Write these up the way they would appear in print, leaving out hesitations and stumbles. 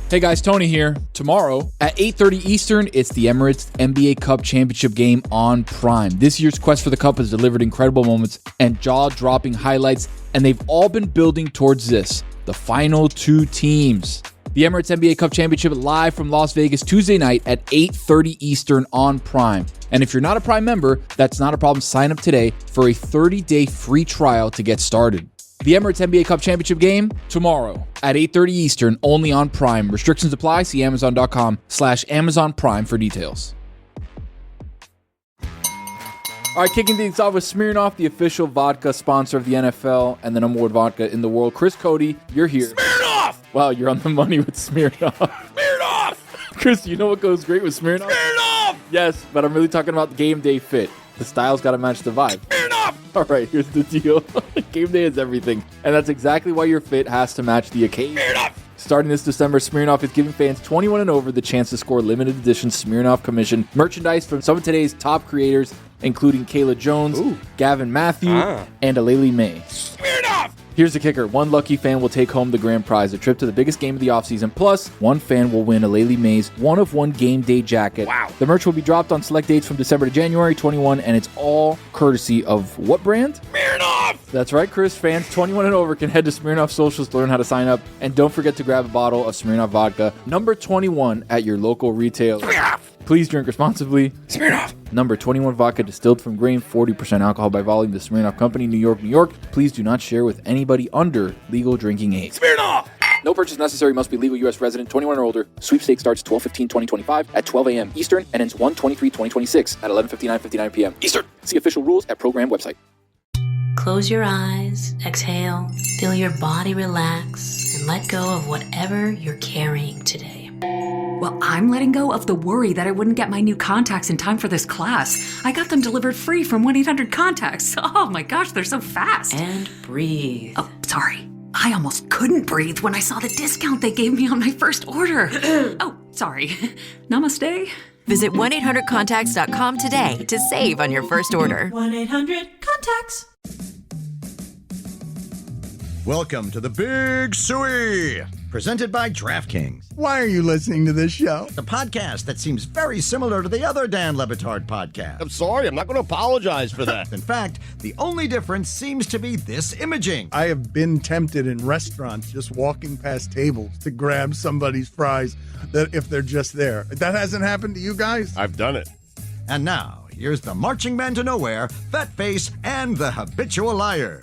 Hey guys, Tony here. Tomorrow at 8:30 Eastern, it's the Emirates NBA Cup Championship game on Prime. This year's quest for the Cup has delivered incredible moments and jaw-dropping highlights, and they've all been building towards this, the final two teams. The Emirates NBA Cup Championship live from Las Vegas Tuesday night at 8:30 Eastern on Prime. And if you're not a Prime member, that's not a problem. Sign up today for a 30-day free trial to get started. The Emirates NBA Cup Championship game tomorrow at 8:30 Eastern, only on Prime. Restrictions apply. See Amazon.com/Amazon Prime for details. All right, kicking things off with Smirnoff, the official vodka sponsor of the NFL and the number one vodka in the world. Chris Cody, you're here. Smirnoff! Wow, you're on the money with Smirnoff. Smirnoff! Chris, you know what goes great with Smirnoff? Smirnoff! Yes, but I'm really talking about the game day fit. The style's got to match the vibe. Smirnoff! All right, here's the deal. Game day is everything, and that's exactly why your fit has to match the occasion. Smirnoff! Starting this December, Smirnoff is giving fans 21 and over the chance to score limited edition Smirnoff commission merchandise from some of today's top creators, including Kayla Jones, Gavin Matthew, and Aleli May. Smirnoff! Here's the kicker. One lucky fan will take home the grand prize, a trip to the biggest game of the offseason. Plus, one fan will win Aleli May's one-of-one game day jacket. Wow. The merch will be dropped on select dates from December to January 21, and it's all courtesy of what brand? Smirnoff! That's right, Chris. Fans 21 and over can head to Smirnoff socials to learn how to sign up. And don't forget to grab a bottle of Smirnoff vodka, number 21 at your local retailer. Smirnoff! Please drink responsibly. Smirnoff! Number 21 vodka distilled from grain, 40% alcohol by volume. The Smirnoff Company, New York, New York. Please do not share with anybody under legal drinking age. Smirnoff! No purchase necessary. Must be legal U.S. resident, 21 or older. Sweepstakes starts 12/15/2025 at 12 a.m. Eastern and ends 1/23/2026 at 11:59 p.m. Eastern. See official rules at program website. Close your eyes, exhale, feel your body relax, and let go of whatever you're carrying today. Well, I'm letting go of the worry that I wouldn't get my new contacts in time for this class. I got them delivered free from 1-800-CONTACTS. Oh my gosh, they're so fast. And breathe. Oh, sorry. I almost couldn't breathe when I saw the discount they gave me on my first order. Oh, sorry. Namaste. Visit 1-800-CONTACTS.com today to save on your first order. 1-800-CONTACTS. Welcome to the Big Suey, presented by DraftKings, Why are you listening to this show? the podcast that seems very similar to the other Dan Le Batard podcast. I'm sorry, I'm not going to apologize for that. In fact, the only difference seems to be this imaging. I have been tempted in restaurants just walking past tables to grab somebody's fries that if they're just there. That hasn't happened to you guys? I've done it. And now, here's the marching man to nowhere, Fat Face, and the habitual liar.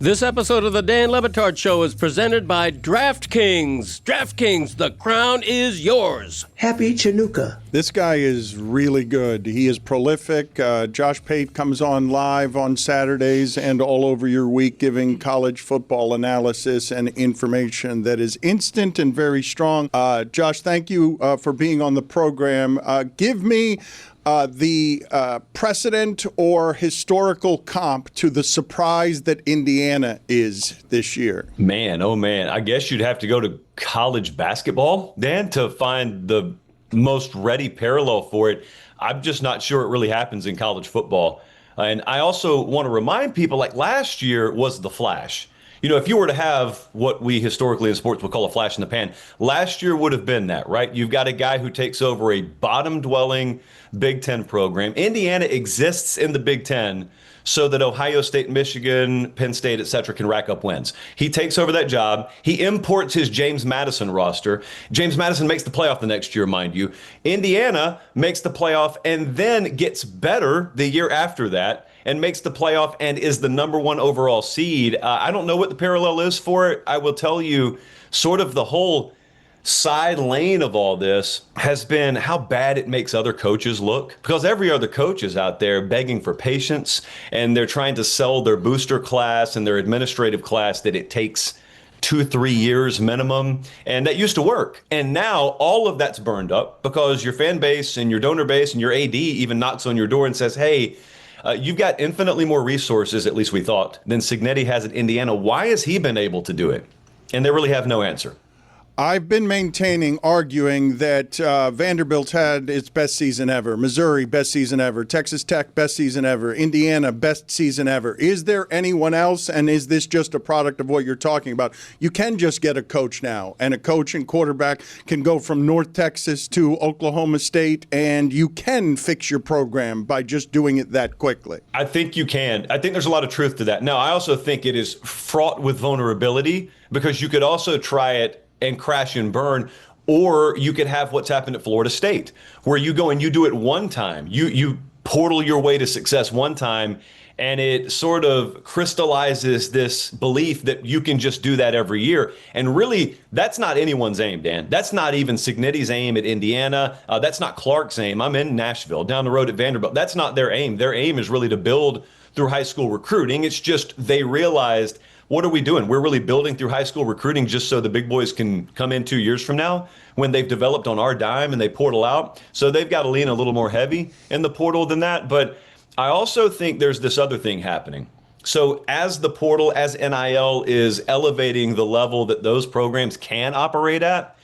This episode of the Dan Le Batard Show is presented by DraftKings. DraftKings, the crown is yours. Happy Chinooka. This guy is really good. He is prolific. Josh Pate comes on live on Saturdays and all over your week giving college football analysis and information that is instant and very strong. Josh, thank you for being on the program. Give me the precedent or historical comp to the surprise that Indiana is this year. Man, oh man, I guess you'd have to go to college basketball, Dan, to find the most ready parallel for it. I'm just not sure it really happens in college football. And I also want to remind people, like last year was the flash. You know, if you were to have what we historically in sports would call a flash in the pan, last year would have been that, right? You've got a guy who takes over a bottom-dwelling Big Ten program. Indiana exists in the Big Ten so that Ohio State, Michigan, Penn State, et cetera, can rack up wins. He takes over that job. He imports his James Madison roster. James Madison makes the playoff the next year, mind you. Indiana makes the playoff and then gets better the year after that and makes the playoff and is the number one overall seed. I don't know what the parallel is for it. I will tell you sort of the whole side lane of all this has been how bad it makes other coaches look, because every other coach is out there begging for patience and they're trying to sell their booster class and their administrative class that it takes 2-3 years minimum, and that used to work. And now all of that's burned up because your fan base and your donor base and your AD even knocks on your door and says, hey, you've got infinitely more resources, at least we thought, than Cignetti has at Indiana. Why has he been able to do it? And they really have no answer. I've been arguing that Vanderbilt had its best season ever, Missouri best season ever, Texas Tech best season ever, Indiana best season ever. Is there anyone else, and is this just a product of what you're talking about? You can just get a coach now, and a coach and quarterback can go from North Texas to Oklahoma State, and you can fix your program by just doing it that quickly. I think you can. I think there's a lot of truth to that. Now, I also think it is fraught with vulnerability because you could also try it and crash and burn, or you could have what's happened at Florida State, where you go and you do it one time. You portal your way to success one time, and it sort of crystallizes this belief that you can just do that every year. And really, that's not anyone's aim, Dan. That's not even Signetti's aim at Indiana. That's not Clark's aim. I'm in Nashville, down the road at Vanderbilt. That's not their aim. Their aim is really to build through high school recruiting. It's just they realized, what are we doing? We're really building through high school recruiting just so the big boys can come in 2 years from now when they've developed on our dime and they portal out. So they've got to lean a little more heavy in the portal than that. But I also think there's this other thing happening. So as the portal, as NIL is elevating the level that those programs can operate at,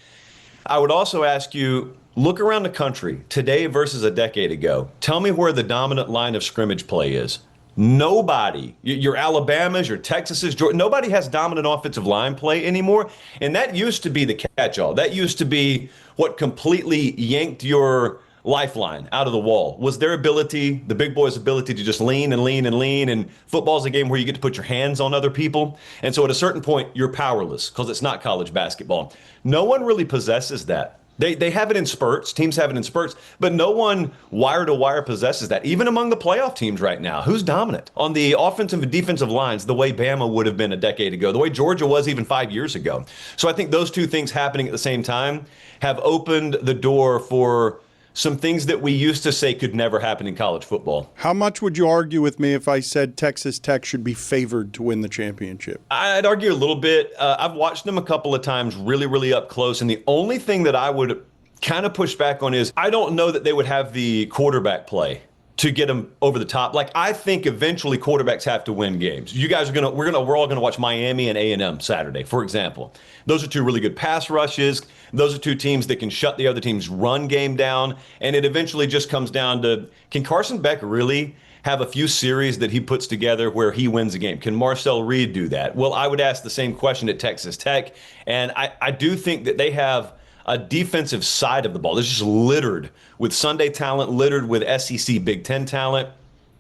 I would also ask you, look around the country today versus a decade ago. Tell me where the dominant line of scrimmage play is. Nobody, your Alabamas, your Texases, Georgia, nobody has dominant offensive line play anymore. And that used to be the catch-all. That used to be what completely yanked your lifeline out of the wall, was their ability, the big boys' ability to just lean and lean and lean. And football's a game where you get to put your hands on other people. And so at a certain point, you're powerless because it's not college basketball. No one really possesses that. They have it in spurts. Teams have it in spurts, but no one wire to wire possesses that. Even among the playoff teams right now, who's dominant on the offensive and defensive lines the way Bama would have been a decade ago, the way Georgia was even 5 years ago. So I think those two things happening at the same time have opened the door for some things that we used to say could never happen in college football. How much would you argue with me if I said Texas Tech should be favored to win the championship? I'd argue a little bit. I've watched them a couple of times really, really up close. And the only thing that I would kind of push back on is I don't know that they would have the quarterback play to get them over the top. Like, I think eventually quarterbacks have to win games. You guys are we're all gonna watch Miami and A&M Saturday, for example. Those are two really good pass rushes. Those are two teams that can shut the other team's run game down. And it eventually just comes down to, can Carson Beck really have a few series that he puts together where he wins a game? Can Marcel Reed do that? Well, I would ask the same question at Texas Tech. And I do think that they have a defensive side of the ball. It's just littered with Sunday talent, littered with SEC Big Ten talent.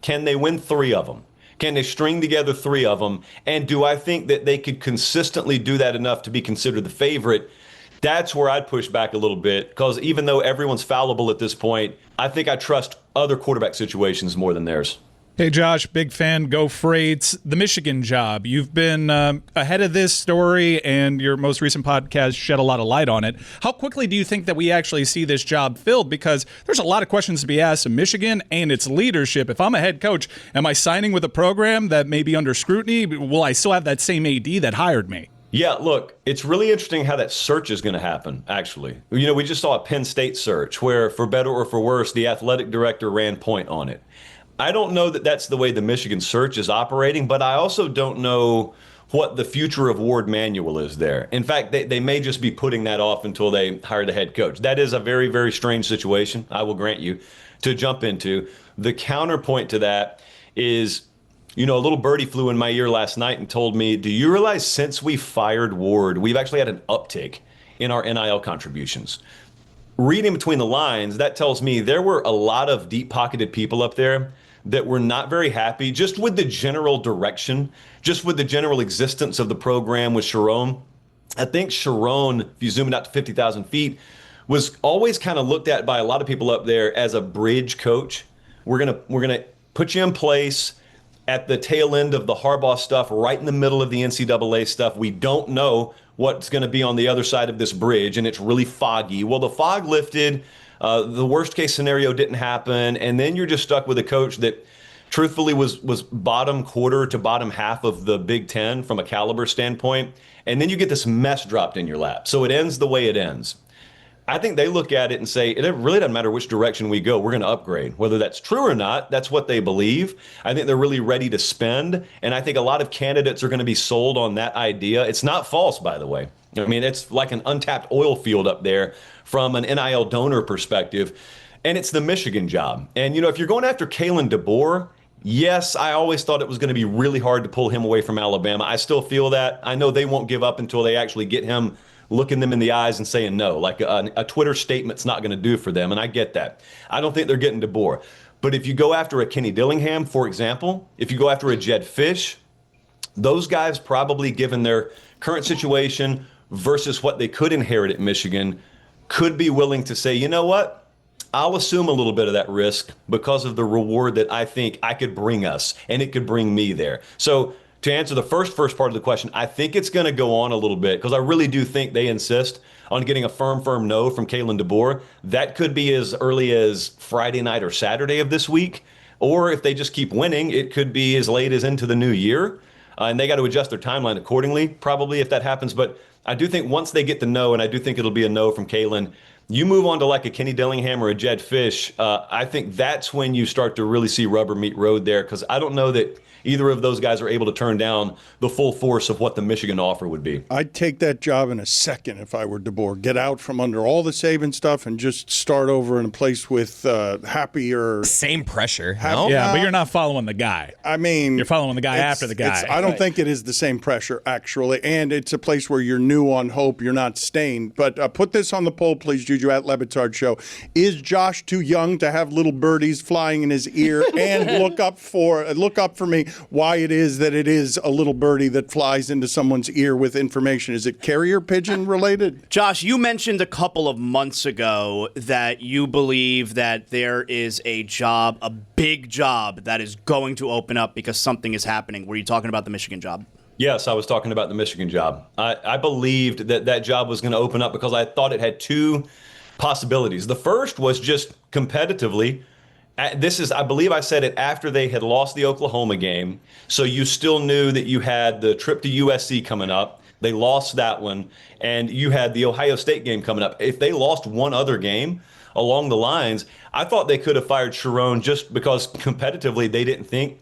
Can they win 3 of them? Can they string together 3 of them? And do I think that they could consistently do that enough to be considered the favorite? That's where I'd push back a little bit, because even though everyone's fallible at this point, I think I trust other quarterback situations more than theirs. Hey, Josh, big fan, go Freights. The Michigan job. You've been ahead of this story, and your most recent podcast shed a lot of light on it. How quickly do you think that we actually see this job filled? Because there's a lot of questions to be asked of Michigan and its leadership. If I'm a head coach, am I signing with a program that may be under scrutiny? Will I still have that same AD that hired me? Yeah, look, it's really interesting how that search is going to happen, actually. You know, we just saw a Penn State search where, for better or for worse, the athletic director ran point on it. I don't know that that's the way the Michigan search is operating, but I also don't know what the future of Ward Manuel is there. In fact, they may just be putting that off until they hire the head coach. That is a very, very strange situation, I will grant you, to jump into. The counterpoint to that is, you know, a little birdie flew in my ear last night and told me, do you realize since we fired Ward, we've actually had an uptick in our NIL contributions? Reading between the lines, that tells me there were a lot of deep-pocketed people up there that were not very happy just with the general direction, just with the general existence of the program with Sharon. I think Sharon, if you zoom it out to 50,000 feet, was always kind of looked at by a lot of people up there as a bridge coach. We're gonna put you in place at the tail end of the Harbaugh stuff, right in the middle of the NCAA stuff. We don't know what's going to be on the other side of this bridge, and it's really foggy. Well, the fog lifted. The worst case scenario didn't happen, and then you're just stuck with a coach that truthfully was bottom quarter to bottom half of the Big Ten from a caliber standpoint, and then you get this mess dropped in your lap. So it ends the way it ends. I think they look at it and say, it really doesn't matter which direction we go, we're going to upgrade. Whether that's true or not, that's what they believe. I think they're really ready to spend. And I think a lot of candidates are going to be sold on that idea. It's not false, by the way. I mean, it's like an untapped oil field up there from an NIL donor perspective. And it's the Michigan job. And, if you're going after Kalen DeBoer, yes, I always thought it was going to be really hard to pull him away from Alabama. I still feel that. I know they won't give up until they actually get him looking them in the eyes and saying no. Like a Twitter statement's not going to do for them, and I get that. I don't think they're getting DeBoer. But if you go after a Kenny Dillingham, for example, if you go after a Jed Fish, those guys probably, given their current situation versus what they could inherit at Michigan, could be willing to say, you know what? I'll assume a little bit of that risk because of the reward that I think I could bring us, and it could bring me there. So to answer the first part of the question, I think it's going to go on a little bit because I really do think they insist on getting a firm no from Kalen DeBoer. That could be as early as Friday night or Saturday of this week. Or if they just keep winning, it could be as late as into the new year. And they got to adjust their timeline accordingly, probably, if that happens. But I do think once they get the no, and I do think it'll be a no from Kalen, you move on to like a Kenny Dillingham or a Jed Fish. I think that's when you start to really see rubber meet road there, because I don't know that either of those guys are able to turn down the full force of what the Michigan offer would be. I'd take that job in a second if I were DeBoer. Get out from under all the Saban stuff and just start over in a place with happier. Same pressure. No? Yeah, but you're not following the guy. I mean, you're following the guy after the guy. I don't think it is the same pressure, actually. And it's a place where you're new on hope. You're not stained. But put this on the poll, please, Juju, at Le Batard Show. Is Josh too young to have little birdies flying in his ear? And look up for me why it is that it is a little birdie that flies into someone's ear with information. Is it carrier pigeon related? Josh, you mentioned a couple of months ago that you believe that there is a big job that is going to open up because something is happening. Were you talking about the Michigan job? Yes, I was talking about the Michigan job. I believed that job was going to open up because I thought it had two possibilities. The first was just competitively. I believe I said it after they had lost the Oklahoma game. So you still knew that you had the trip to USC coming up. They lost that one. And you had the Ohio State game coming up. If they lost one other game along the lines, I thought they could have fired Sharon just because competitively they didn't think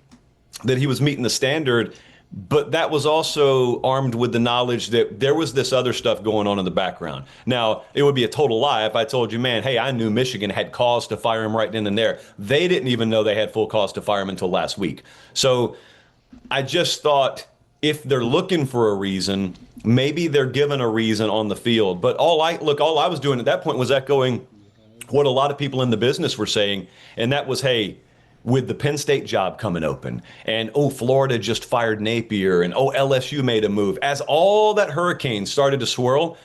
that he was meeting the standard. But that was also armed with the knowledge that there was this other stuff going on in the background. Now, it would be a total lie if I told you, man, hey, I knew Michigan had cause to fire him right then and there. They didn't even know they had full cause to fire him until last week. So I just thought if they're looking for a reason, maybe they're given a reason on the field. But all I was doing at that point was echoing what a lot of people in the business were saying, and that was, hey, with the Penn State job coming open, and Florida just fired Napier, and LSU made a move. As all that hurricane started to swirl,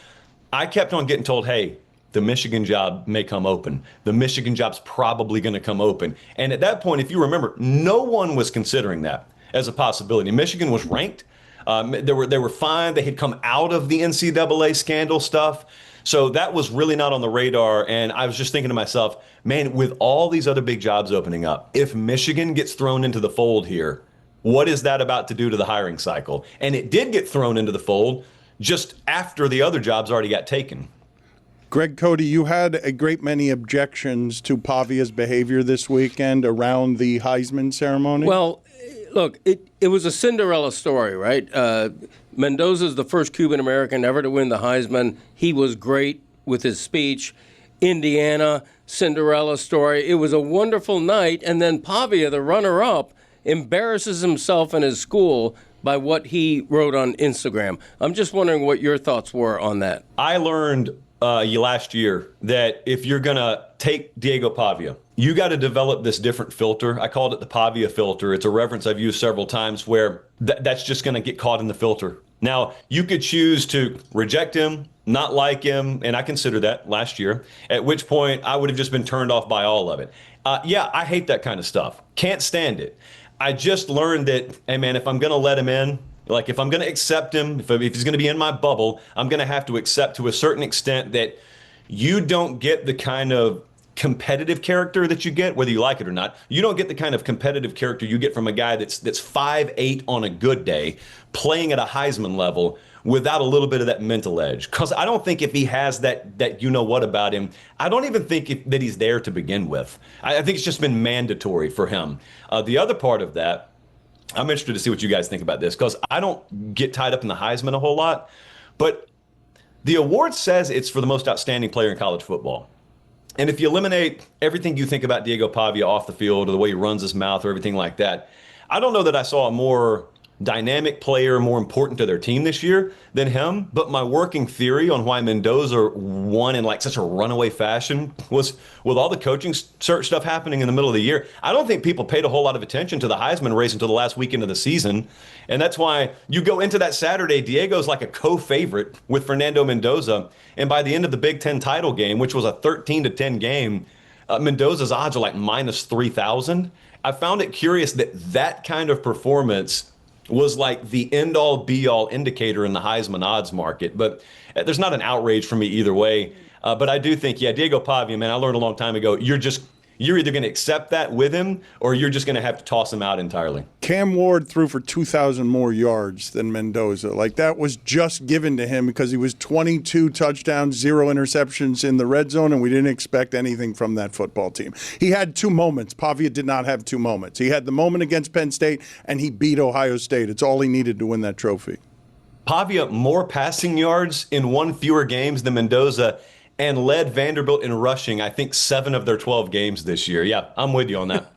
I kept on getting told, hey, the Michigan job may come open. The Michigan job's probably going to come open. And at that point, if you remember, no one was considering that as a possibility. Michigan was ranked. They were fine. They had come out of the NCAA scandal stuff. So that was really not on the radar. And I was just thinking to myself, man, with all these other big jobs opening up, if Michigan gets thrown into the fold here, what is that about to do to the hiring cycle? And it did get thrown into the fold just after the other jobs already got taken. Greg Cody, you had a great many objections to Pavia's behavior this weekend around the Heisman ceremony. Well, look, it was a Cinderella story, right? Mendoza's the first Cuban American ever to win the Heisman. He was great with his speech. Indiana, Cinderella story. It was a wonderful night. And then Pavia, the runner-up, embarrasses himself in his school by what he wrote on Instagram. I'm just wondering what your thoughts were on that. I learned last year that if you're going to take Diego Pavia, you got to develop this different filter. I called it the Pavia filter. It's a reference I've used several times where that's just going to get caught in the filter. Now, you could choose to reject him, not like him, and I considered that last year, at which point I would have just been turned off by all of it. Yeah, I hate that kind of stuff. Can't stand it. I just learned that, hey, man, if I'm going to let him in, like if I'm going to accept him, if he's going to be in my bubble, I'm going to have to accept to a certain extent that you don't get the kind of competitive character that you get, whether you like it or not. You don't get the kind of competitive character you get from a guy that's 5'8" on a good day, playing at a Heisman level without a little bit of that mental edge. Because I don't think if he has that you know what about him, I don't even think that he's there to begin with. I think it's just been mandatory for him. The other part of that, I'm interested to see what you guys think about this, because I don't get tied up in the Heisman a whole lot, but the award says it's for the most outstanding player in college football. And if you eliminate everything you think about Diego Pavia off the field or the way he runs his mouth or everything like that, I don't know that I saw a more dynamic player more important to their team this year than him. But my working theory on why Mendoza won in like such a runaway fashion was, with all the coaching search stuff happening in the middle of the year, I don't think people paid a whole lot of attention to the Heisman race until the last weekend of the season. And that's why you go into that Saturday, Diego's like a co-favorite with Fernando Mendoza. And by the end of the Big Ten title game, which was a 13-10 game, Mendoza's odds are like minus 3,000. I found it curious that kind of performance was like the end-all, be-all indicator in the Heisman odds market. But there's not an outrage for me either way. But I do think, Diego Pavia, man, I learned a long time ago, you're either going to accept that with him or you're just going to have to toss him out entirely. Cam Ward threw for 2,000 more yards than Mendoza. Like, that was just given to him because he was 22 touchdowns, 0 interceptions in the red zone, and we didn't expect anything from that football team. He had 2 moments. Pavia did not have 2 moments. He had the moment against Penn State, and he beat Ohio State. It's all he needed to win that trophy. Pavia, more passing yards in 1 fewer games than Mendoza, and led Vanderbilt in rushing, I think, 7 of their 12 games this year. Yeah, I'm with you on that.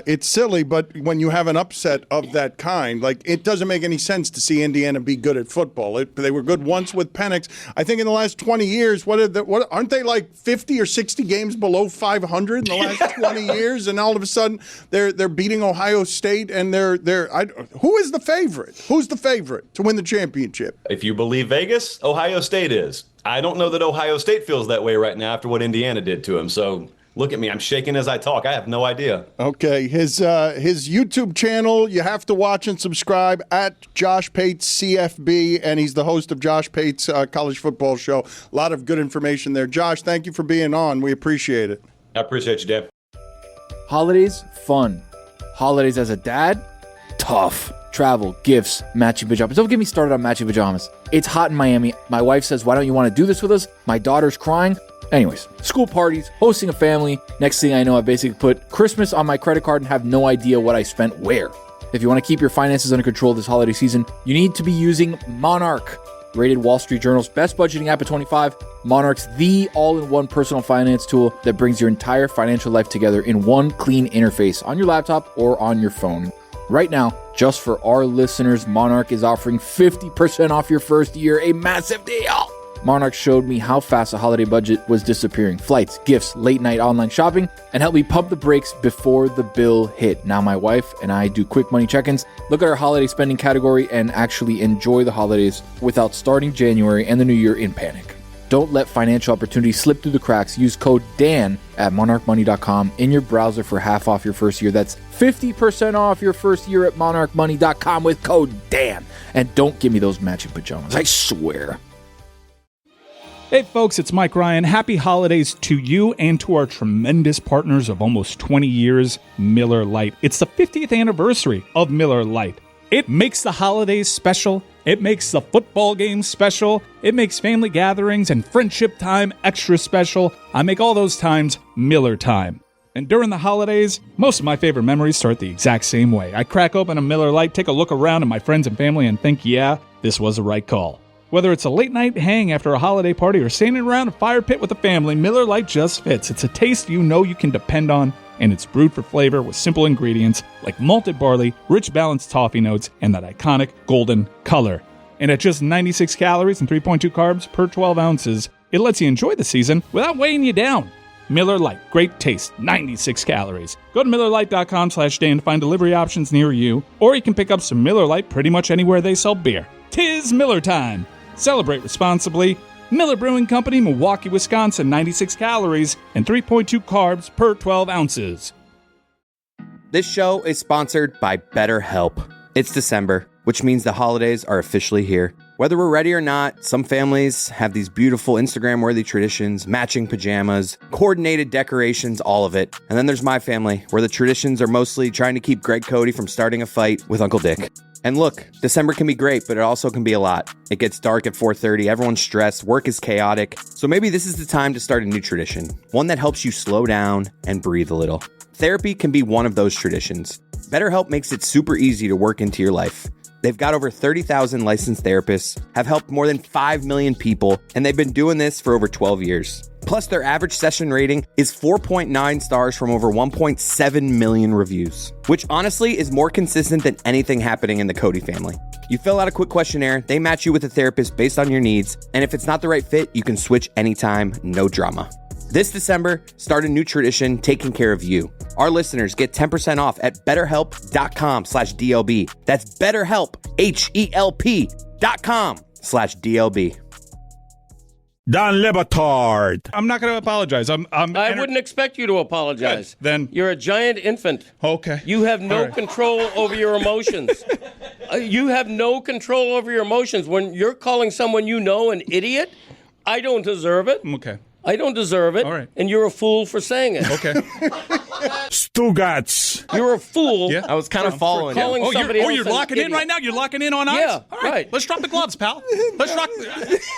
It's silly, but when you have an upset of that kind, like, it doesn't make any sense to see Indiana be good at football. They were good once with Penix. I think in the last 20 years, aren't they like 50 or 60 games below 500 in the last 20 years? And all of a sudden, they're beating Ohio State, and who is the favorite? Who's the favorite to win the championship? If you believe Vegas, Ohio State is. I don't know that Ohio State feels that way right now after what Indiana did to him. So look at me. I'm shaking as I talk. I have no idea. Okay. His YouTube channel, you have to watch and subscribe, at Josh Pate CFB, and he's the host of Josh Pate's College Football Show. A lot of good information there. Josh, thank you for being on. We appreciate it. I appreciate you, Dan. Holidays, fun. Holidays as a dad, tough. Travel, gifts, matching pajamas. Don't get me started on matching pajamas. It's hot in Miami. My wife says, why don't you want to do this with us? My daughter's crying. Anyways, school parties, hosting a family. Next thing I know, I basically put Christmas on my credit card and have no idea what I spent where. If you want to keep your finances under control this holiday season, you need to be using Monarch. Rated Wall Street Journal's best budgeting app at 25, Monarch's the all-in-one personal finance tool that brings your entire financial life together in one clean interface on your laptop or on your phone. Right now, just for our listeners, Monarch is offering 50% off your first year, a massive deal. Monarch showed me how fast a holiday budget was disappearing. Flights, gifts, late-night online shopping, and helped me pump the brakes before the bill hit. Now my wife and I do quick money check-ins, look at our holiday spending category, and actually enjoy the holidays without starting January and the new year in panic. Don't let financial opportunities slip through the cracks. Use code DAN at monarchmoney.com in your browser for half off your first year. That's 50% off your first year at monarchmoney.com with code DAN. And don't give me those matching pajamas, I swear. Hey folks, it's Mike Ryan. Happy holidays to you and to our tremendous partners of almost 20 years, Miller Lite. It's the 50th anniversary of Miller Lite. It makes the holidays special. It makes the football games special. It makes family gatherings and friendship time extra special. I make all those times Miller time. And during the holidays, most of my favorite memories start the exact same way. I crack open a Miller Lite, take a look around at my friends and family, and think, yeah, this was the right call. Whether it's a late night hang after a holiday party or standing around a fire pit with the family, Miller Lite just fits. It's a taste you know you can depend on, and it's brewed for flavor with simple ingredients like malted barley, rich balanced toffee notes, and that iconic golden color. And at just 96 calories and 3.2 carbs per 12 ounces, it lets you enjoy the season without weighing you down. Miller Lite, great taste, 96 calories. Go to MillerLite.com/Dan to find delivery options near you, or you can pick up some Miller Lite pretty much anywhere they sell beer. 'Tis Miller time. Celebrate responsibly. Miller Brewing Company, Milwaukee, Wisconsin, 96 calories and 3.2 carbs per 12 ounces. This show is sponsored by BetterHelp. It's December, which means the holidays are officially here. Whether we're ready or not, some families have these beautiful Instagram-worthy traditions, matching pajamas, coordinated decorations, all of it. And then there's my family, where the traditions are mostly trying to keep Greg Cody from starting a fight with Uncle Dick. And look, December can be great, but it also can be a lot. It gets dark at 4:30, everyone's stressed, work is chaotic. So maybe this is the time to start a new tradition, one that helps you slow down and breathe a little. Therapy can be one of those traditions. BetterHelp makes it super easy to work into your life. They've got over 30,000 licensed therapists, have helped more than 5 million people, and they've been doing this for over 12 years. Plus, their average session rating is 4.9 stars from over 1.7 million reviews, which honestly is more consistent than anything happening in the Cody family. You fill out a quick questionnaire, they match you with a therapist based on your needs, and if it's not the right fit, you can switch anytime, no drama. This December, start a new tradition taking care of you. Our listeners get 10% off at BetterHelp.com/DLB. That's BetterHelp, HELP.com/DLB. Don Le Batard. I'm not going to apologize. I wouldn't expect you to apologize. Good. Then you're a giant infant. Okay. You have no control over your emotions. You have no control over your emotions. When you're calling someone you know an idiot, I don't deserve it. Okay. I don't deserve it. All right. And you're a fool for saying it. Okay. Stugotz. You're a fool. I was kind of following calling you. somebody else you're an locking in idiot. right now? You're locking in on us? Yeah, All right. Let's drop the gloves, pal. Let's drop.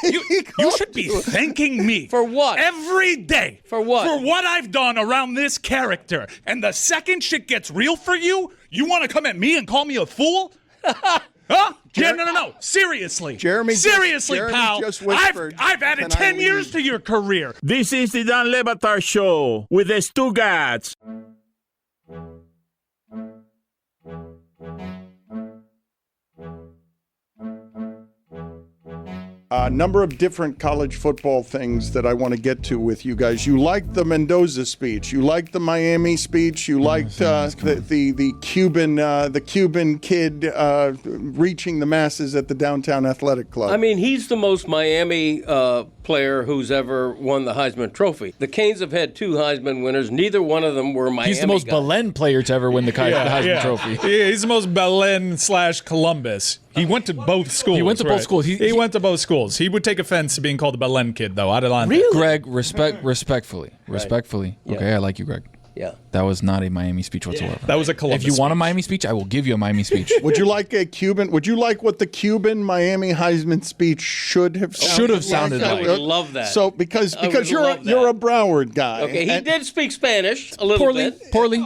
You should be thanking me. For what? Every day. For what? For what I've done around this character. And the second shit gets real for you, you want to come at me and call me a fool? Huh? Yeah, no. Seriously. Jeremy pal. just whispered, I've added 10 years to your career. This is the Don Le Batard Show with the Stugotz. A number of different college football things that I want to get to with you guys. You liked the Mendoza speech. You liked the Miami speech. You liked the Cuban kid reaching the masses at the Downtown Athletic Club. I mean, he's the most Miami player who's ever won the Heisman Trophy. The Canes have had 2 Heisman winners. Neither one of them were Miami He's the most guys. Belen player to ever win the Heisman Trophy. Yeah, he's the most Belen/Columbus. He went to both schools. He went to both schools. He went to both schools. He would take offense to being called a Belen kid, though. Really? Greg, respectfully. Yeah. Okay, I like you, Greg. Yeah. That was not a Miami speech whatsoever. That was a Columbus If you want a speech. Miami speech, I will give you a Miami speech. Would you like a Cuban? Would you like what the Cuban Miami Heisman speech should have sounded I like? would love that. So because I would you're love that. a Broward guy. Okay, he and- did speak Spanish a little bit. Poorly.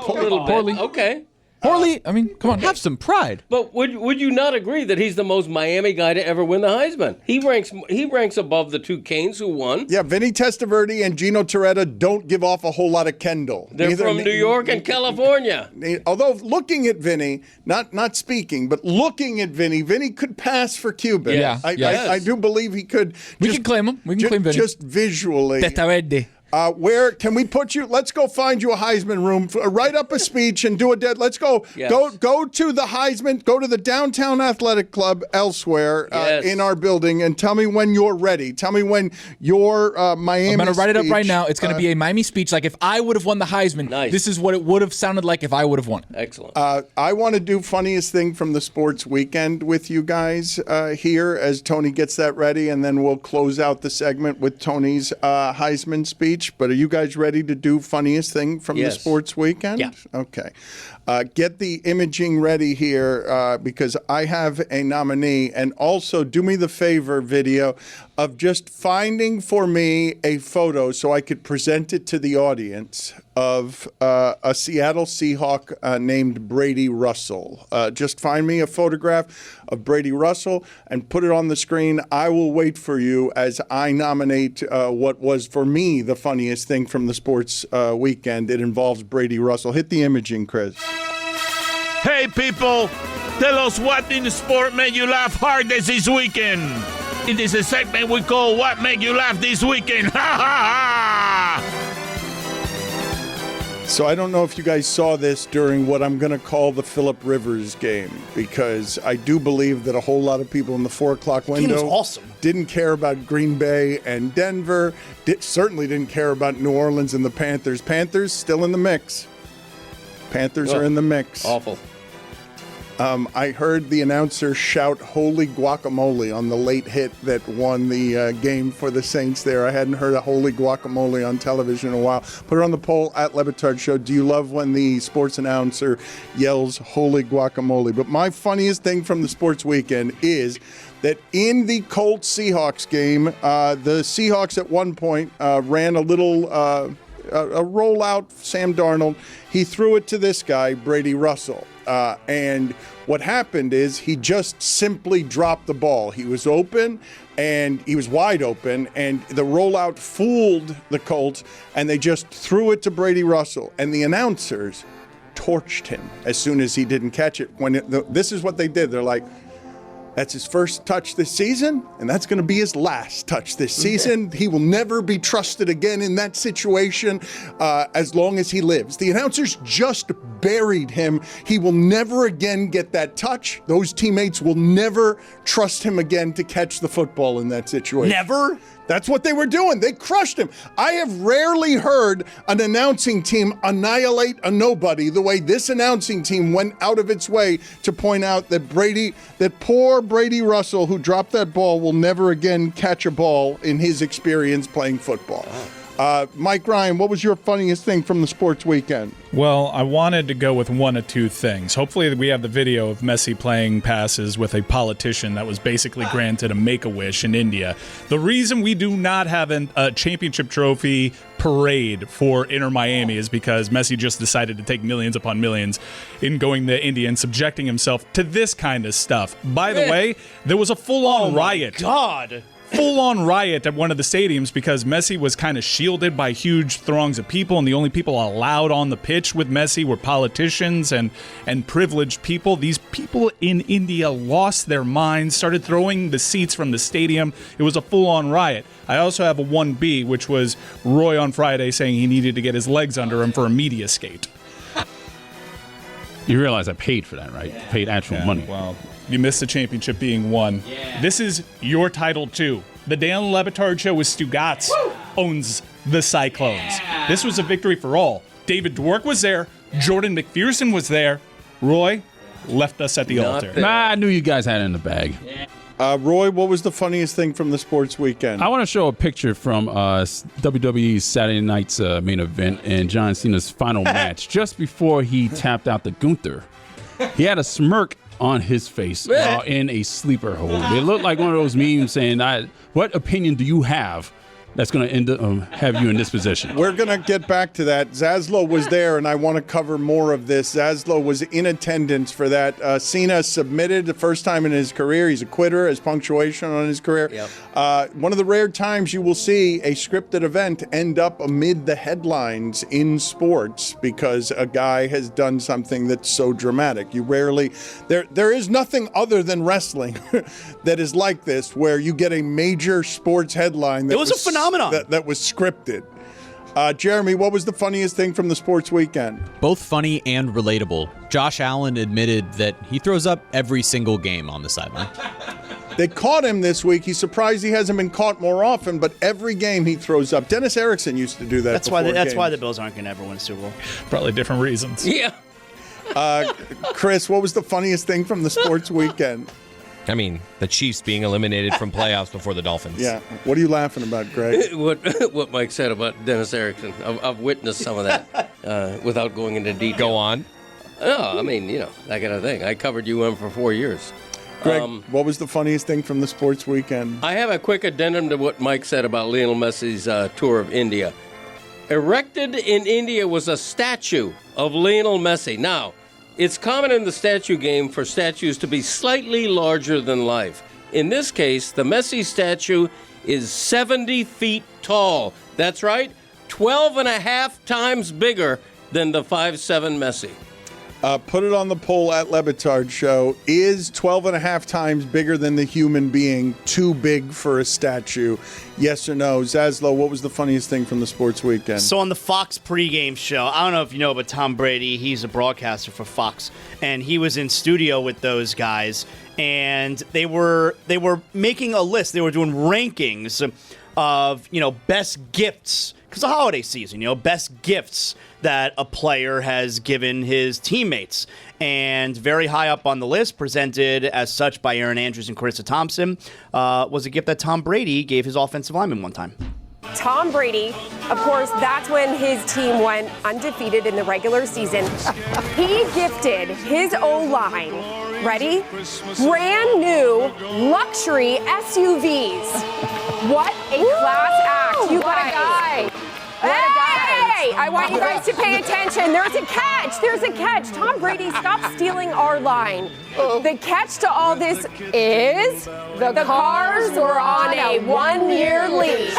Okay. Poorly. I mean, come on, have some pride. But would you not agree that he's the most Miami guy to ever win the Heisman? He ranks above the 2 Canes who won. Yeah, Vinny Testaverde and Gino Torretta don't give off a whole lot of Kendall. They're from New York and California. Although looking at Vinny, not speaking, but looking at Vinny could pass for Cuban. Yeah, I do believe he could. We can claim him. We can claim Vinny. Just visually. Testaverde. Where can we put you? Let's go find you a Heisman room. Write up a speech and do a dead. Let's go. Yes. Go to the Heisman. Go to the Downtown Athletic Club elsewhere in our building and tell me when you're ready. Tell me when your Miami. I'm going to write it up right speech, now. It's going to be a Miami speech. Like if I would have won the Heisman, this is what it would have sounded like if I would have won. Excellent. I want to do funniest thing from the sports weekend with you guys here as Tony gets that ready, and then we'll close out the segment with Tony's Heisman speech. But are you guys ready to do funniest thing from the sports weekend? Yeah. Okay. Get the imaging ready here because I have a nominee. And also do me the favor, video, of just finding for me a photo so I could present it to the audience of a Seattle Seahawk named Brady Russell. Just find me a photograph of Brady Russell and put it on the screen. I will wait for you as I nominate what was, for me, the funniest thing from the sports weekend. It involves Brady Russell. Hit the imaging, Chris. Hey, people, tell us what in the sport made you laugh hardest this weekend. It is a segment we call What Made You Laugh This Weekend. Ha ha ha! So I don't know if you guys saw this during what I'm going to call the Phillip Rivers game, because I do believe that a whole lot of people in the 4 o'clock window was awesome. Didn't care about Green Bay and Denver, certainly didn't care about New Orleans and the Panthers. Panthers still in the mix. Panthers are in the mix. Awful. I heard the announcer shout "Holy guacamole" on the late hit that won the game for the Saints there. I hadn't heard a "Holy guacamole" on television in a while. Put it on the poll at Batard Show. Do you love when the sports announcer yells "Holy guacamole"? But my funniest thing from the sports weekend is that in the Colts-Seahawks game, the Seahawks at one point ran a little a rollout. Sam Darnold, he threw it to this guy, Brady Russell. And what happened is he just simply dropped the ball. He was open, and he was wide open, and the rollout fooled the Colts, and they just threw it to Brady Russell. And the announcers torched him as soon as he didn't catch it. This is what they did. They're like, that's his first touch this season, and that's going to be his last touch this season. He will never be trusted again in that situation as long as he lives. The announcers just buried him. He will never again get that touch. Those teammates will never trust him again to catch the football in that situation. Never? That's what they were doing. They crushed him. I have rarely heard an announcing team annihilate a nobody the way this announcing team went out of its way to point out that poor Brady Russell, who dropped that ball, will never again catch a ball in his experience playing football. Mike Ryan, what was your funniest thing from the sports weekend? Well, I wanted to go with one of two things. Hopefully we have the video of Messi playing passes with a politician that was basically granted a Make-A-Wish in India. The reason we do not have a championship trophy parade for Inter Miami is because Messi just decided to take millions upon millions in going to India and subjecting himself to this kind of stuff. By the way, there was a full-on riot. God. Full-on riot at one of the stadiums because Messi was kind of shielded by huge throngs of people, and the only people allowed on the pitch with Messi were politicians and privileged people. These people in India lost their minds, started throwing the seats from the stadium. It was a full-on riot. I also have a 1B, which was Roy on Friday saying he needed to get his legs under him for a media skate. You realize I paid for that, right? Paid actual money. Well, you missed the championship being won. This is your title, too. The Dan Le Batard Show with Stugotz owns the Cyclones. This was a victory for all. David Dwork was there. Jordan McPherson was there. Roy left us at the altar. I knew you guys had it in the bag. Roy, what was the funniest thing from the sports weekend? I want to show a picture from WWE's Saturday night's main event and John Cena's final match. Just before he tapped out the Gunther, he had a smirk on his face in a sleeper hold. It looked like one of those memes saying, what opinion do you have that's going to end up have you in this position? We're going to get back to that. Zaslow was there, and I want to cover more of this. Zaslow was in attendance for that. Cena submitted the first time in his career. He's a quitter, has punctuation on his career. Yep. One of the rare times you will see a scripted event end up amid the headlines in sports because a guy has done something that's so dramatic. You rarely, there is nothing other than wrestling that is like this, where you get a major sports headline that it was a phenomenon. That was scripted. Jeremy, what was the funniest thing from the sports weekend? Both funny and relatable. Josh Allen admitted that he throws up every single game on the sideline. They caught him this week. He's surprised he hasn't been caught more often, but every game he throws up. Dennis Erickson used to do that. That's why the Bills aren't going to ever win a Super Bowl. Probably different reasons. Yeah. Chris, what was the funniest thing from the sports weekend? I mean, the Chiefs being eliminated from playoffs before the Dolphins. Yeah. What are you laughing about, Greg? What Mike said about Dennis Erickson. I've witnessed some of that without going into detail. Go on. No, I mean, that kind of thing. I covered UM for 4 years. Greg, what was the funniest thing from the sports weekend? I have a quick addendum to what Mike said about Lionel Messi's tour of India. Erected in India was a statue of Lionel Messi. Now, it's common in the statue game for statues to be slightly larger than life. In this case, the Messi statue is 70 feet tall. That's right, 12 and a half times bigger than the 5'7" Messi. Put it on the poll at Le Batard Show. Is 12 and a half times bigger than the human being too big for a statue? Yes or no? Zaslow, what was the funniest thing from the sports weekend? So on the Fox pregame show, I don't know if you know, but Tom Brady, he's a broadcaster for Fox, and he was in studio with those guys, and they were making a list. They were doing rankings of, best gifts, because the holiday season, best gifts that a player has given his teammates. And very high up on the list, presented as such by Aaron Andrews and Carissa Thompson, was a gift that Tom Brady gave his offensive lineman one time. Tom Brady, of course, that's when his team went undefeated in the regular season. He gifted his O-line, ready? Brand new luxury SUVs. What a class act. You got a guy. Hey, I want you guys to pay attention. There's a catch. There's a catch. Tom Brady, stop stealing our line. The catch to all this is the cars were on a 1-year lease.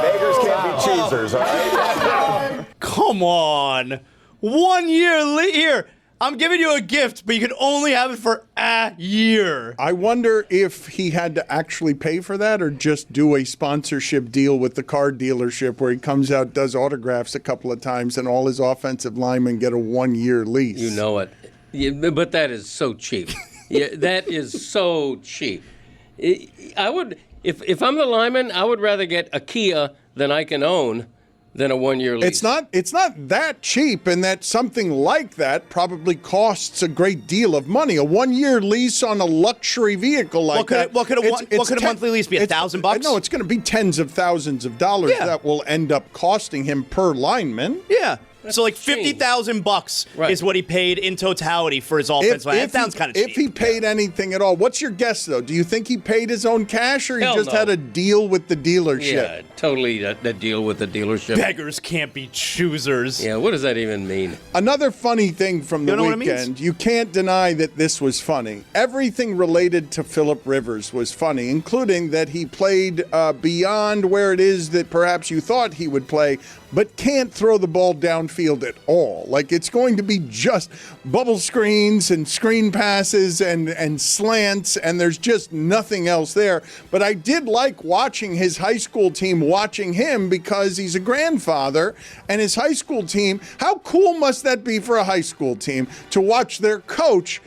Beggars can't be choosers, all right? Come on. 1 year here. I'm giving you a gift, but you can only have it for a year. I wonder if he had to actually pay for that or just do a sponsorship deal with the car dealership where he comes out, does autographs a couple of times, and all his offensive linemen get a 1-year lease. You know it. Yeah, but that is so cheap. Yeah, that is so cheap. I would, if I'm the lineman, I would rather get a Kia than I can own than a 1-year lease. It's not that cheap, and that something like that probably costs a great deal of money. A 1-year lease on a luxury vehicle like that. What could a monthly lease be? $1,000? No, it's going to be tens of thousands of dollars that will end up costing him per lineman. Yeah. So like $50,000 is what he paid in totality for his offense. That sounds kind of cheap. If he paid anything at all, what's your guess though? Do you think he paid his own cash, or he just had a deal with the dealership? Yeah, totally a deal with the dealership. Beggars can't be choosers. Yeah, what does that even mean? Another funny thing from the weekend, you can't deny that this was funny. Everything related to Phillip Rivers was funny, including that he played beyond where it is that perhaps you thought he would play, but can't throw the ball downfield at all. Like, it's going to be just bubble screens and screen passes and slants, and there's just nothing else there. But I did like watching his high school team watching him because he's a grandfather, and his high school team, how cool must that be for a high school team to watch their coach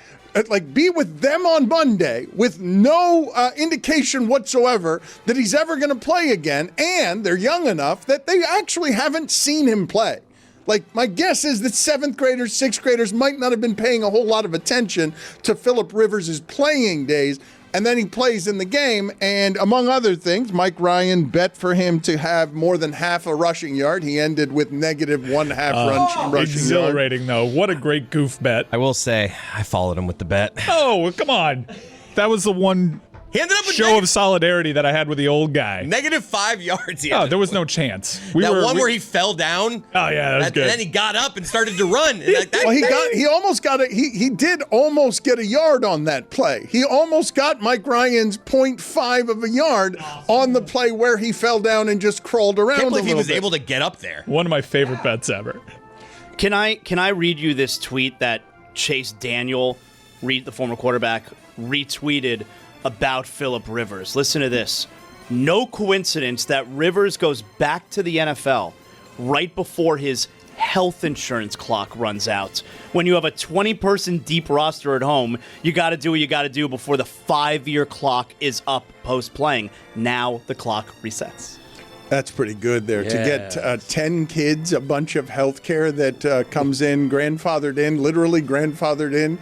be with them on Monday with no indication whatsoever that he's ever going to play again, and they're young enough that they actually haven't seen him play. Like, my guess is that 7th graders, 6th graders might not have been paying a whole lot of attention to Phillip Rivers' playing days, and then he plays in the game, and among other things, Mike Ryan bet for him to have more than half a rushing yard. He ended with negative 1/2 rushing yard. Exhilarating, though. What a great goof bet. I will say, I followed him with the bet. Oh, come on. That was the one He ended up with show of solidarity that I had with the old guy. -5 yards. Oh, there was no chance. Where he fell down. Oh yeah, that was good. And then he got up and started to run. He did almost get a yard on that play. He almost got Mike Ryan's 0.5 of a yard on the play where he fell down and just crawled around. I can't believe he was able to get up there. One of my favorite bets ever. Can I read you this tweet that Chase Daniel, the former quarterback, retweeted about Phillip Rivers? Listen to this. No coincidence that Rivers goes back to the NFL right before his health insurance clock runs out. When you have a 20-person deep roster at home, you got to do what you got to do before the 5-year clock is up post-playing. Now the clock resets. That's pretty good there. To get 10 kids, a bunch of health care that comes in, literally grandfathered in,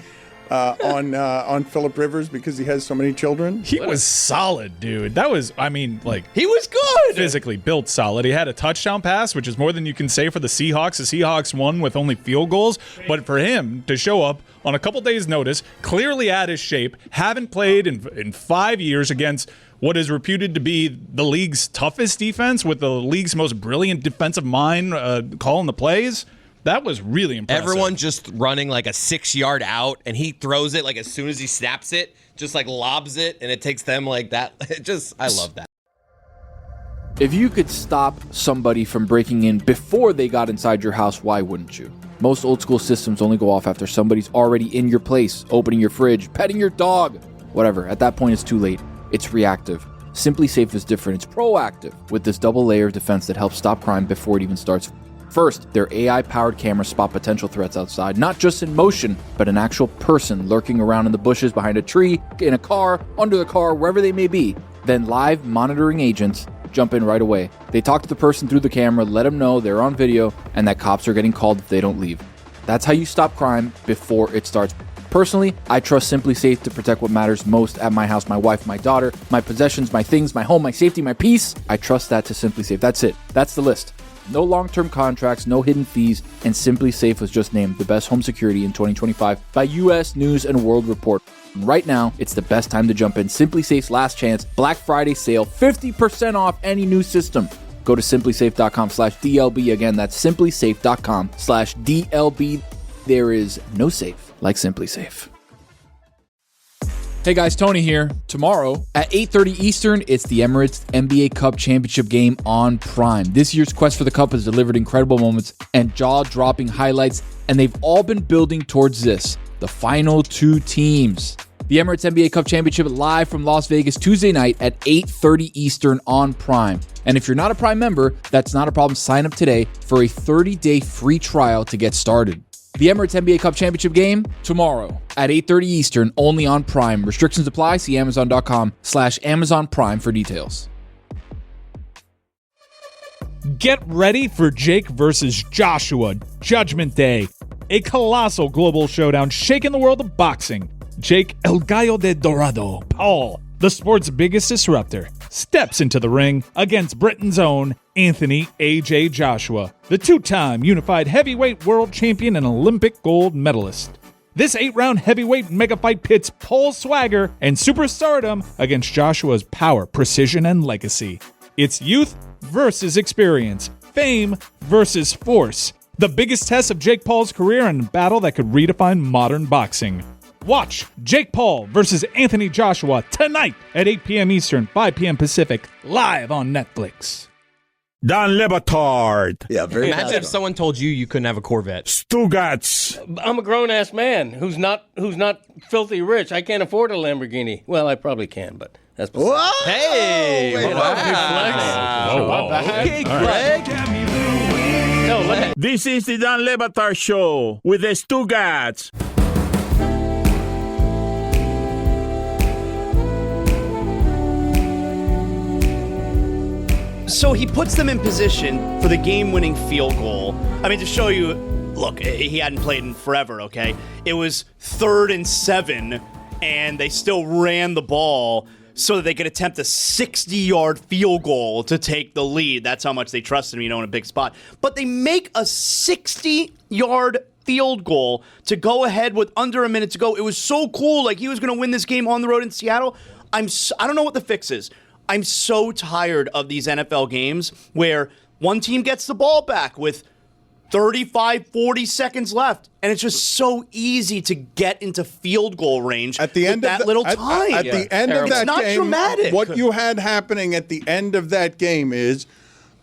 on Phillip Rivers because he has so many children. He was solid, dude. That was, he was good. Physically built solid. He had a touchdown pass, which is more than you can say for the Seahawks. The Seahawks won with only field goals, but for him to show up on a couple days' notice, clearly out of shape, haven't played in 5 years against what is reputed to be the league's toughest defense with the league's most brilliant defensive mind calling the plays. That was really impressive. Everyone just running like a 6-yard out, and he throws it as soon as he snaps it, just lobs it, and it takes them like that. I love that. If you could stop somebody from breaking in before they got inside your house, why wouldn't you? Most old school systems only go off after somebody's already in your place, opening your fridge, petting your dog, whatever. At that point, it's too late. It's reactive. Simply Safe is different. It's proactive with this double layer of defense that helps stop crime before it even starts. First, their AI-powered cameras spot potential threats outside, not just in motion, but an actual person lurking around in the bushes, behind a tree, in a car, under the car, wherever they may be. Then live monitoring agents jump in right away. They talk to the person through the camera, let them know they're on video, and that cops are getting called if they don't leave. That's how you stop crime before it starts. Personally, I trust Simply Safe to protect what matters most at my house, my wife, my daughter, my possessions, my things, my home, my safety, my peace. I trust that to Simply Safe. That's it. That's the list. No long-term contracts, no hidden fees, and Simply Safe was just named the best home security in 2025 by U.S. News and World Report. Right now, it's the best time to jump in. Simply Safe's last chance, Black Friday sale, 50% off any new system. Go to simplysafe.com/DLB. Again, that's simplysafe.com/DLB. There is no safe like Simply Safe. Hey guys, Tony here. Tomorrow at 8:30 Eastern, it's the Emirates NBA Cup Championship game on Prime. This year's quest for the Cup has delivered incredible moments and jaw-dropping highlights, and they've all been building towards this, the final two teams. The Emirates NBA Cup Championship live from Las Vegas Tuesday night at 8:30 Eastern on Prime. And if you're not a Prime member, that's not a problem. Sign up today for a 30-day free trial to get started. The Emirates NBA Cup Championship game tomorrow at 8:30 Eastern, only on Prime. Restrictions apply. See Amazon.com/Amazon Prime for details. Get ready for Jake versus Joshua, Judgment Day, a colossal global showdown shaking the world of boxing. Jake El Gallo de Dorado Paul, the sport's biggest disruptor, steps into the ring against Britain's own Anthony A.J. Joshua, the two-time unified heavyweight world champion and Olympic gold medalist. This 8-round heavyweight mega fight pits Paul's swagger and superstardom against Joshua's power, precision, and legacy. It's youth versus experience, fame versus force. The biggest test of Jake Paul's career and a battle that could redefine modern boxing. Watch Jake Paul versus Anthony Joshua tonight at 8 p.m. Eastern, 5 p.m. Pacific, live on Netflix. Don Batard. Yeah, very Imagine if someone told you couldn't have a Corvette. Stugotz. I'm a grown-ass man who's not filthy rich. I can't afford a Lamborghini. Well, I probably can, but that's Whoa! Hey! Wow. Okay, Greg. No, This is the Don Batard Show with the Stugotz. So he puts them in position for the game-winning field goal. I mean, to show you, look, he hadn't played in forever, okay? It was 3rd and 7, and they still ran the ball so that they could attempt a 60-yard field goal to take the lead. That's how much they trusted him, in a big spot. But they make a 60-yard field goal to go ahead with under a minute to go. It was so cool. Like, he was going to win this game on the road in Seattle. I don't know what the fix is. I'm so tired of these NFL games where one team gets the ball back with 35, 40 seconds left, and it's just so easy to get into field goal range at the end of that little time. At the end of that game, it's not dramatic. What you had happening at the end of that game is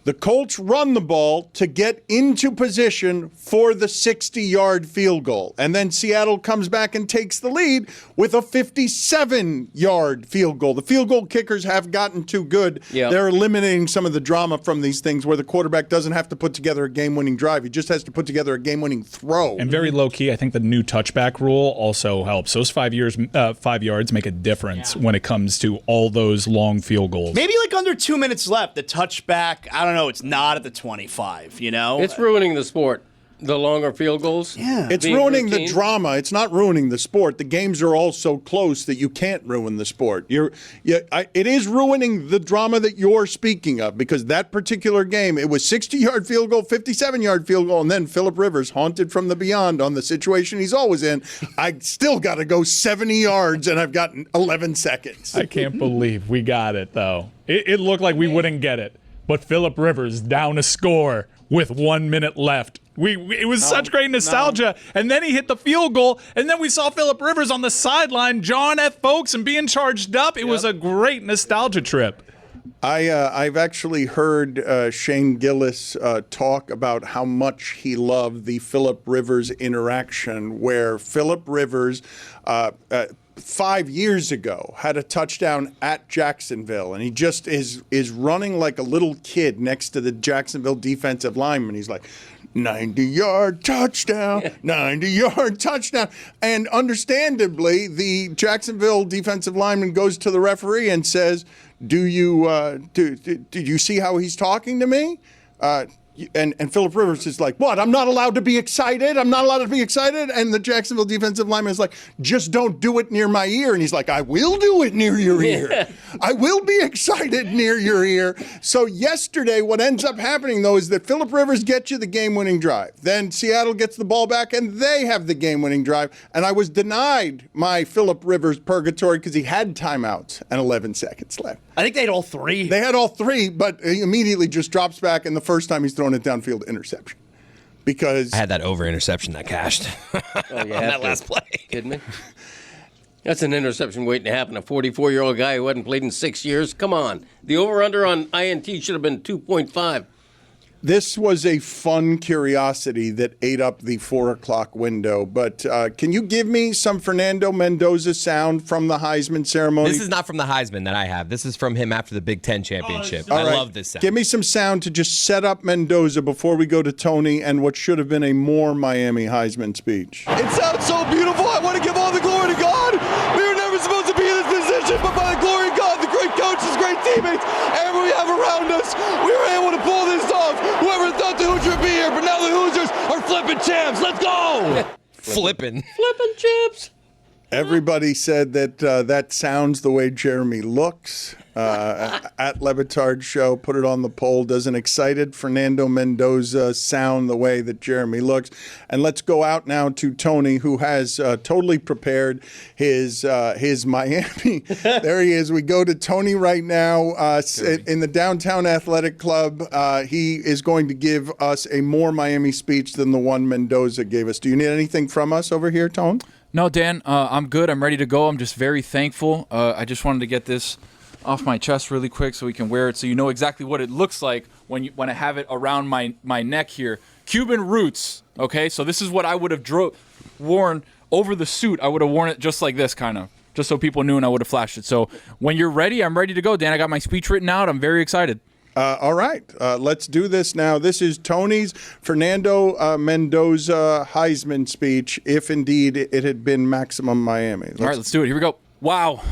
the Colts run the ball to get into position for the 60-yard field goal. And then Seattle comes back and takes the lead with a 57-yard field goal. The field goal kickers have gotten too good. Yep. They're eliminating some of the drama from these things where the quarterback doesn't have to put together a game-winning drive. He just has to put together a game-winning throw. And very low-key, I think the new touchback rule also helps. Those 5 yards make a difference when it comes to all those long field goals. Maybe like under 2 minutes left, the touchback, I don't know, it's not at the 25, It's ruining the sport. The longer field goals? Yeah. It's ruining the drama. It's not ruining the sport. The games are all so close that you can't ruin the sport. It is ruining the drama that you're speaking of, because that particular game, it was 60-yard field goal, 57-yard field goal, and then Phillip Rivers, haunted from the beyond on the situation he's always in. I still got to go 70 yards, and I've got 11 seconds. I can't believe we got it, though. It looked like we wouldn't get it. But Phillip Rivers down a score with 1 minute left. It was such great nostalgia. And then he hit the field goal, and then we saw Phillip Rivers on the sideline jawing at folks and being charged up. It was a great nostalgia trip. I've actually heard Shane Gillis talk about how much he loved the Phillip Rivers interaction, where Phillip Rivers 5 years ago had a touchdown at Jacksonville, and he just is running like a little kid next to the Jacksonville defensive lineman. He's like, 90-yard touchdown, 90-yard touchdown. And understandably, the Jacksonville defensive lineman goes to the referee and says, did you see how he's talking to me? And Phillip Rivers is like, what? I'm not allowed to be excited? I'm not allowed to be excited? And the Jacksonville defensive lineman is like, just don't do it near my ear. And he's like, I will do it near your ear. I will be excited near your ear. So yesterday, what ends up happening, though, is that Phillip Rivers gets you the game-winning drive. Then Seattle gets the ball back, and they have the game-winning drive. And I was denied my Phillip Rivers purgatory because he had timeouts and 11 seconds left. I think they had all three. They had all three, but he immediately just drops back, and the first time he's throwing it downfield, interception. Because I had that over interception that cashed on that last play. Kidding me? That's an interception waiting to happen. A 44-year-old guy who hadn't played in 6 years. Come on. The over-under on INT should have been 2.5. This was a fun curiosity that ate up the 4 o'clock window. But can you give me some Fernando Mendoza sound from the Heisman ceremony? This is not from the Heisman that I have. This is from him after the Big Ten championship. I love this sound. Give me some sound to just set up Mendoza before we go to Tony and what should have been a more Miami Heisman speech. It sounds so beautiful. I want to give all the glory to God. We were never supposed to be in this position, but by the glory of God, the great coaches, great teammates, everyone we have around us, we were able to pull this off. Whoever thought the Hoosiers would be here, but now the Hoosiers are flipping champs. Let's go! Flipping champs. Everybody said that that sounds the way Jeremy looks. At Batard Show, put it on the poll. Does an excited Fernando Mendoza sound the way that Jeremy looks? And let's go out now to Tony, who has totally prepared his Miami. There he is. We go to Tony right now in the Downtown Athletic Club. He is going to give us a more Miami speech than the one Mendoza gave us. Do you need anything from us over here, Tone? No, Dan, I'm good. I'm ready to go. I'm just very thankful. I just wanted to get this off my chest really quick so we can wear it so you know exactly what it looks like when I have it around my neck here. Cuban roots, okay? So this is what I would have worn over the suit. I would have worn it just like this, kind of, just so people knew and I would have flashed it. So when you're ready, I'm ready to go, Dan. I got my speech written out. I'm very excited. All right, let's do this now. This is Tony's Fernando Mendoza Heisman speech, if indeed it had been Maximum Miami. All right, let's do it. Here we go. Wow.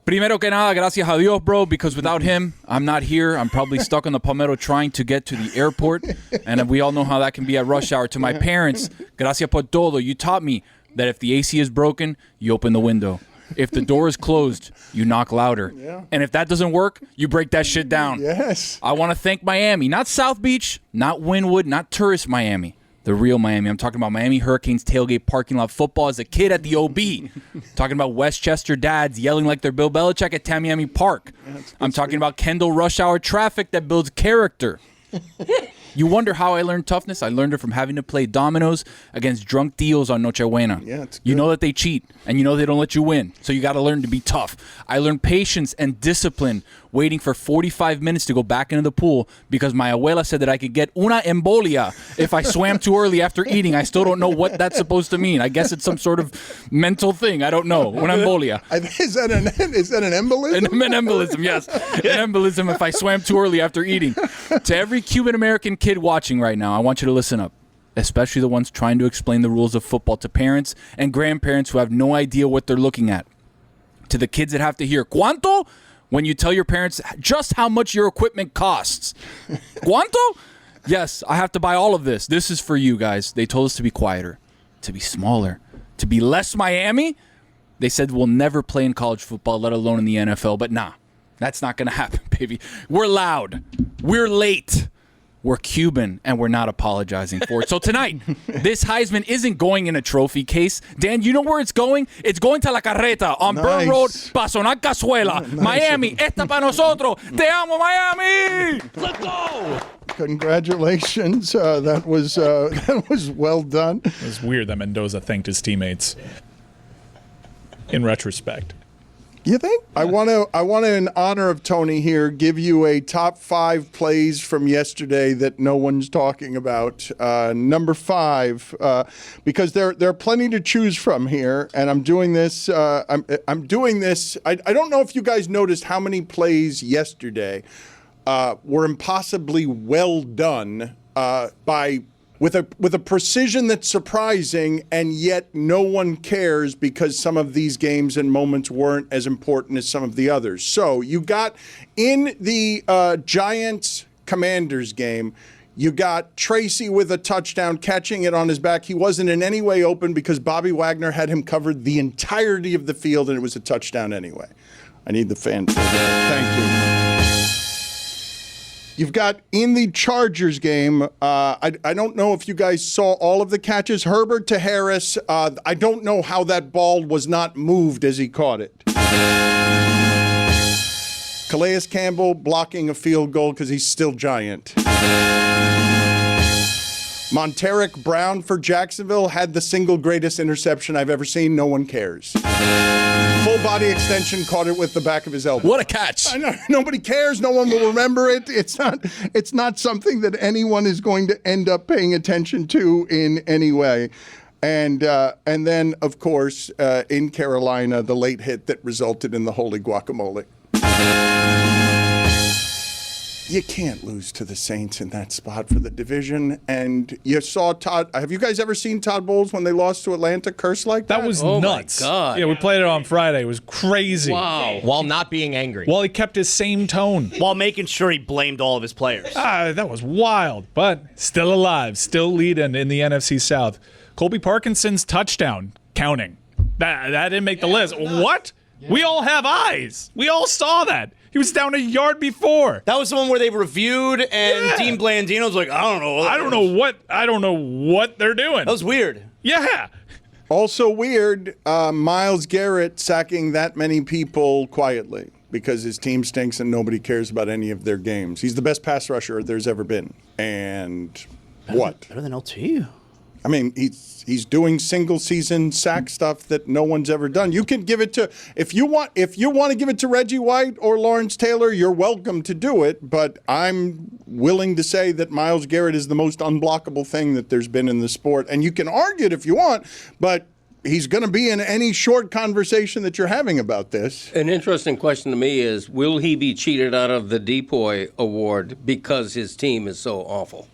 Primero que nada, gracias a Dios, bro, because without him, I'm not here. I'm probably stuck on the Palmetto trying to get to the airport, and we all know how that can be at rush hour. To my parents, gracias por todo. You taught me that if the AC is broken, you open the window. If the door is closed, you knock louder. Yeah. And if that doesn't work, you break that shit down. Yes. I want to thank Miami, not South Beach, not Wynwood, not tourist Miami. The real Miami. I'm talking about Miami Hurricanes tailgate parking lot football as a kid at the OB. Talking about Westchester dads yelling like they're Bill Belichick at Tamiami Park. Yeah, I'm talking about Kendall rush hour traffic that builds character. You wonder how I learned toughness? I learned it from having to play dominoes against drunk deals on Nochebuena. Yeah, it's good. You know that they cheat, and you know they don't let you win, so you got to learn to be tough. I learned patience and discipline waiting for 45 minutes to go back into the pool because my abuela said that I could get una embolia if I swam too early after eating. I still don't know what that's supposed to mean. I guess it's some sort of mental thing. I don't know. Una embolia. Is that an embolism? An embolism, yes. An embolism if I swam too early after eating. To every Cuban-American kid watching right now, I want you to listen up, especially the ones trying to explain the rules of football to parents and grandparents who have no idea what they're looking at. To the kids that have to hear ¿Cuánto? When you tell your parents just how much your equipment costs. ¿Cuánto? Yes, I have to buy all of this. This is for you guys. They told us to be quieter, to be smaller, to be less Miami. They said we'll never play in college football, let alone in the NFL. But nah, that's not going to happen, baby. We're loud. We're late. We're Cuban, and we're not apologizing for it. So tonight, this Heisman isn't going in a trophy case. Dan, you know where it's going? It's going to La Carreta on Burn Road, Pasonar Cazuela. Nice. Miami, esta pa' nosotros. Te amo, Miami! Let's go! Congratulations. That was well done. It was weird that Mendoza thanked his teammates in retrospect. You think? I want to, in honor of Tony here, give you a top 5 plays from yesterday that no one's talking about. Number 5, because there are plenty to choose from here, and I'm doing this. I'm doing this. I don't know if you guys noticed how many plays yesterday were impossibly well done with a precision that's surprising, and yet no one cares because some of these games and moments weren't as important as some of the others. So you got in the Giants-Commanders game, you got Tracy with a touchdown, catching it on his back. He wasn't in any way open because Bobby Wagner had him covered the entirety of the field, and it was a touchdown anyway. I need the fans. Thank you. You've got in the Chargers game, I don't know if you guys saw all of the catches. Herbert to Harris, I don't know how that ball was not moved as he caught it. Calais Campbell blocking a field goal because he's still giant. Monteric Brown for Jacksonville had the single greatest interception I've ever seen. No one cares. Full body extension, caught it with the back of his elbow. What a catch. I know, nobody cares. No one will remember it. It's not something that anyone is going to end up paying attention to in any way. And then, of course, in Carolina, the late hit that resulted in the holy guacamole. You can't lose to the Saints in that spot for the division. And you saw Todd. Have you guys ever seen Todd Bowles when they lost to Atlanta curse like that? That was nuts. My God. Yeah, we played it on Friday. It was crazy. Wow. While not being angry. While he kept his same tone. While making sure he blamed all of his players. That was wild. But still alive. Still leading in the NFC South. Colby Parkinson's touchdown counting. That didn't make the list. Nuts. What? Yeah. We all have eyes. We all saw that. He was down a yard before. That was the one where they reviewed, and Dean Blandino's like, I don't know. I don't know what they're doing. That was weird. Yeah. Also weird, Myles Garrett sacking that many people quietly because his team stinks and nobody cares about any of their games. He's the best pass rusher there's ever been. And what? Better than LT. I mean, he's doing single season sack stuff that no one's ever done. You can give it to if you want to give it to Reggie White or Lawrence Taylor, you're welcome to do it. But I'm willing to say that Myles Garrett is the most unblockable thing that there's been in the sport. And you can argue it if you want, but he's going to be in any short conversation that you're having about this. An interesting question to me is, will he be cheated out of the DPOY award because his team is so awful?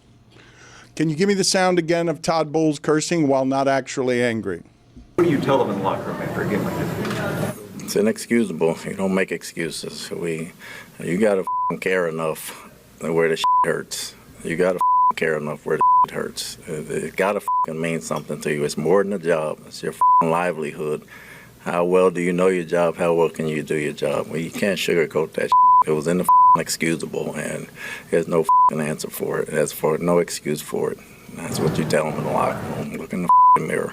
Can you give me the sound again of Todd Bowles cursing while not actually angry? What do you tell them in the locker room after a game like this? It's inexcusable. You don't make excuses. You gotta care enough where the hurts. You gotta care enough where the hurts. It gotta mean something to you. It's more than a job. It's your livelihood. How well do you know your job? How well can you do your job? Well, you can't sugarcoat that. It was inexcusable, and there's no answer for it. There's no excuse for it. That's what you tell them in the locker room. Look in the mirror.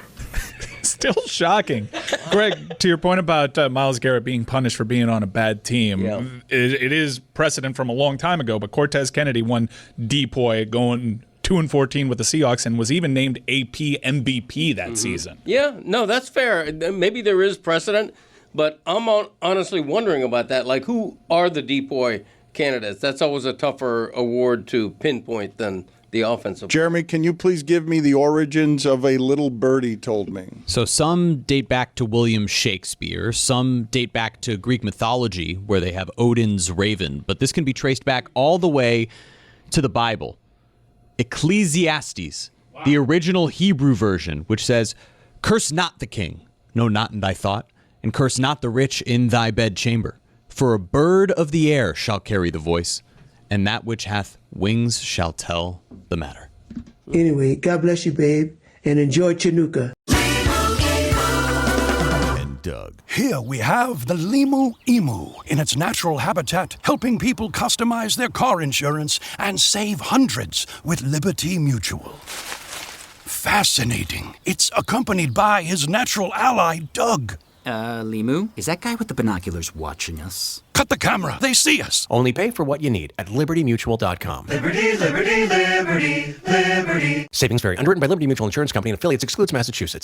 Still shocking. Greg, to your point about Myles Garrett being punished for being on a bad team, it is precedent from a long time ago, but Cortez Kennedy won DPOY going 2-14 with the Seahawks and was even named AP MVP that season. Yeah, no, that's fair. Maybe there is precedent, but I'm honestly wondering about that. Like, who are the DPOY candidates? That's always a tougher award to pinpoint than the offensive. Jeremy, can you please give me the origins of A Little Birdie Told Me? So some date back to William Shakespeare, some date back to Greek mythology, where they have Odin's raven, but this can be traced back all the way to the Bible. Ecclesiastes, the original Hebrew version, which says, "Curse not the king, no, not in thy thought, and curse not the rich in thy bedchamber. For a bird of the air shall carry the voice, and that which hath wings shall tell the matter." Anyway, God bless you, babe, and enjoy Chinooka. And Doug. Here we have the Limu Emu in its natural habitat, helping people customize their car insurance and save hundreds with Liberty Mutual. Fascinating. It's accompanied by his natural ally, Doug. Limu? Is that guy with the binoculars watching us? Cut the camera. They see us. Only pay for what you need at libertymutual.com. Liberty, liberty, liberty, liberty. Savings vary. Underwritten by Liberty Mutual Insurance Company and affiliates. Excludes Massachusetts.